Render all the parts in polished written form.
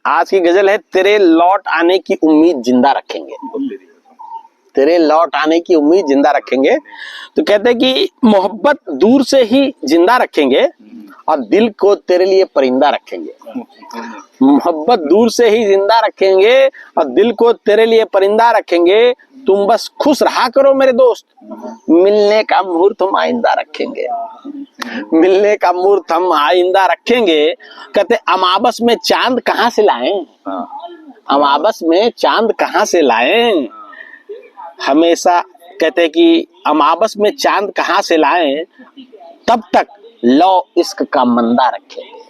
आज की गजल है, तेरे लौट आने की उम्मीद जिंदा रखेंगे। तेरे लौट आने की उम्मीद जिंदा रखेंगे। तो कहते हैं कि मोहब्बत दूर से ही जिंदा रखेंगे और दिल को तेरे लिए परिंदा रखेंगे। मोहब्बत दूर से ही जिंदा रखेंगे और दिल को तेरे लिए परिंदा रखेंगे। तुम बस खुश रहा करो मेरे दोस्त, मिलने का मुहूर्त हम आइंदा रखेंगे। मिलने का मुहूर्त हम आइंदा रखेंगे। कहते अमावस में चांद कहाँ से लाएं, अमावस में चांद कहाँ से लाएं। हमेशा कहते हैं कि अमावस में चांद कहाँ से लाएं, तब तक लो इश्क का मंदा रखेंगे।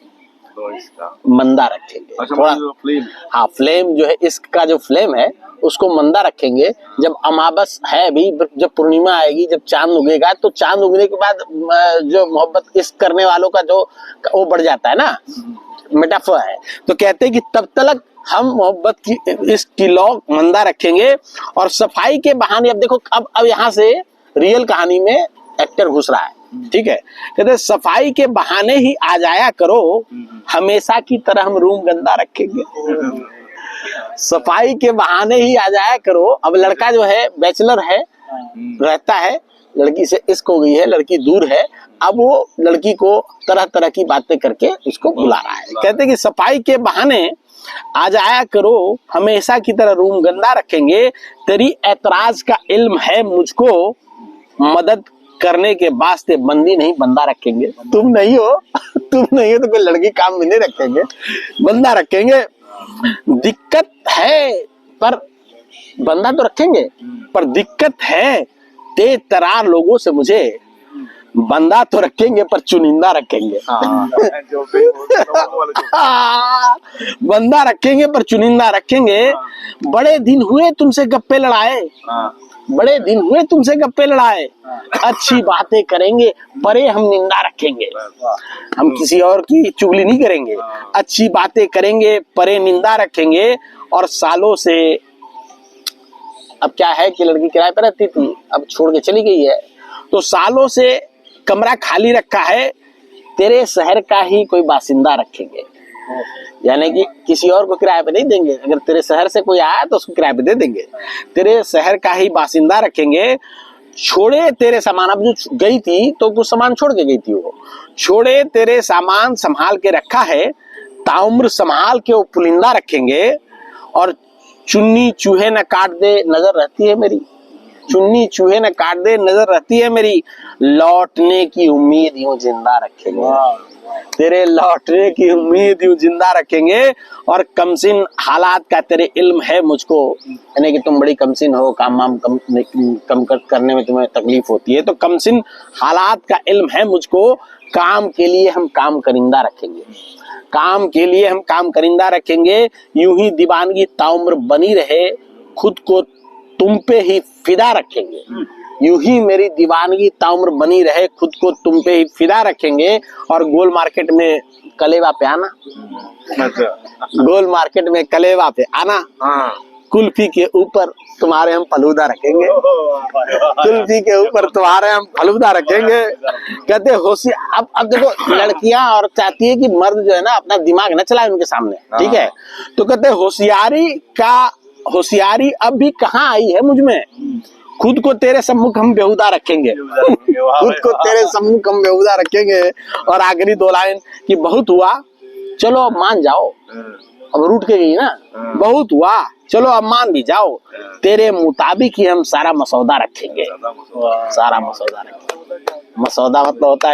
मंदा रखेंगे। अच्छा, थोड़ा फ्लेम। हाँ, फ्लेम जो है, इश्क का जो फ्लेम है उसको मंदा रखेंगे। जब अमावस है भी, जब पूर्णिमा आएगी, जब चांद उगेगा, तो चांद उगने के बाद जो मोहब्बत इश्क करने वालों का जो वो बढ़ जाता है ना, मेटाफर है। तो कहते हैं कि तब तक हम मोहब्बत की इश्क की लौ मंदा रखेंगे। और सफाई के बहाने, अब देखो, अब यहाँ से रियल कहानी में एक्टर घुस रहा है, ठीक है। कहते सफाई के बहाने ही आ जाया करो, हमेशा की तरह हम रूम गंदा रखेंगे। सफाई के बहाने ही आ जाया करो। अब लड़का जो है बैचलर है, रहता है, लड़की से इश्क हो गई है, लड़की दूर है, अब वो लड़की को तरह तरह की बातें करके उसको बुला रहा है। कहते कि सफाई के बहाने आ जाया करो, हमेशा की तरह रूम गंदा रखेंगे। तेरी ऐतराज का इल्म है मुझको, मदद करने के वास्ते बंदी नहीं बंदा रखेंगे। तुम नहीं हो, तुम नहीं हो तो कोई लड़की काम में नहीं रखेंगे, बंदा रखेंगे। दिक्कत है पर बंदा तो रखेंगे, पर दिक्कत है तेज तरार लोगों से मुझे, बंदा तो रखेंगे पर चुनिंदा रखेंगे। बंदा रखेंगे पर चुनिंदा रखेंगे। बड़े दिन हुए तुमसे गप्पे लड़ाए, बड़े दिन हुए तुमसे गप्पे लड़ाए, अच्छी बातें करेंगे परे हम निंदा रखेंगे। हम किसी और की चुगली नहीं करेंगे, अच्छी बातें करेंगे परे निंदा रखेंगे। और सालों से, अब क्या है कि लड़की किराए पर रहती थी, अब छोड़ के चली गई है, तो सालों से कमरा खाली रखा है, तेरे शहर का ही कोई बासिंदा रखेंगे। यानी कि किसी और को किराए पे नहीं देंगे, अगर तेरे शहर से कोई आया तो उसको किराए पे दे देंगे। तेरे शहर का ही बासिंदा रखेंगे। छोड़े तेरे सामान, अब जो गई थी तो कुछ सामान छोड़ के गई थी, वो छोड़े तेरे सामान संभाल के रखा है, ताउम्र संभाल के वो पुलिंदा रखेंगे। और चुन्नी चूहे न काट दे नजर रहती है मेरी, चुन्नी चूहे न काट दे नजर रहती है मेरी, लौटने की उम्मीद यूं जिंदा रखेंगे। तेरे लौटने की उम्मीद यूं जिंदा रखेंगे। और कमसिन हालात का तेरे इल्म है मुझको, यानी कि तुम बड़ी कमसिन हो, काम वाम कम करने में तुम्हें तकलीफ होती है, तो कमसिन हालात का इल्म है मुझको, काम के लिए हम काम करिंदा रखेंगे। काम के लिए हम काम करिंदा रखेंगे। यूं ही दीवानगी ताउम्र बनी रहे, खुद को तुम पे ही फिदा रखेंगे। यूं ही मेरी दीवानगी ताउम्र बनी रहे, खुद को तुम पे ही फिदा रखेंगे। और गोल मार्केट में कलेवा पे आना, गोल मार्केट में कलेवा पे आना, कुल्फी के ऊपर तुम्हारे हम फलूदा रखेंगे, कुल्फी के ऊपर तुम्हारे हम फलूदा रखेंगे। कहते होशियार, अब देखो लड़कियां और चाहती है कि मर्द जो है ना अपना दिमाग न चलाए उनके सामने, ठीक है। तो कहते होशियारी अब भी कहाँ आई है मुझ में, खुद को तेरे सम्मुख हम बेहुदा रखेंगे। खुद को तेरे सम्मुख हम बेहुदा रखेंगे। और आखिरी दो लाइन कि बहुत हुआ चलो अब मान जाओ, अब रूठ के गई ना, बहुत हुआ चलो अब मान भी जाओ, तेरे मुताबिक ही हम सारा मसौदा रखेंगे। सारा मसौदा रखेंगे। मसौदा मतलब होता है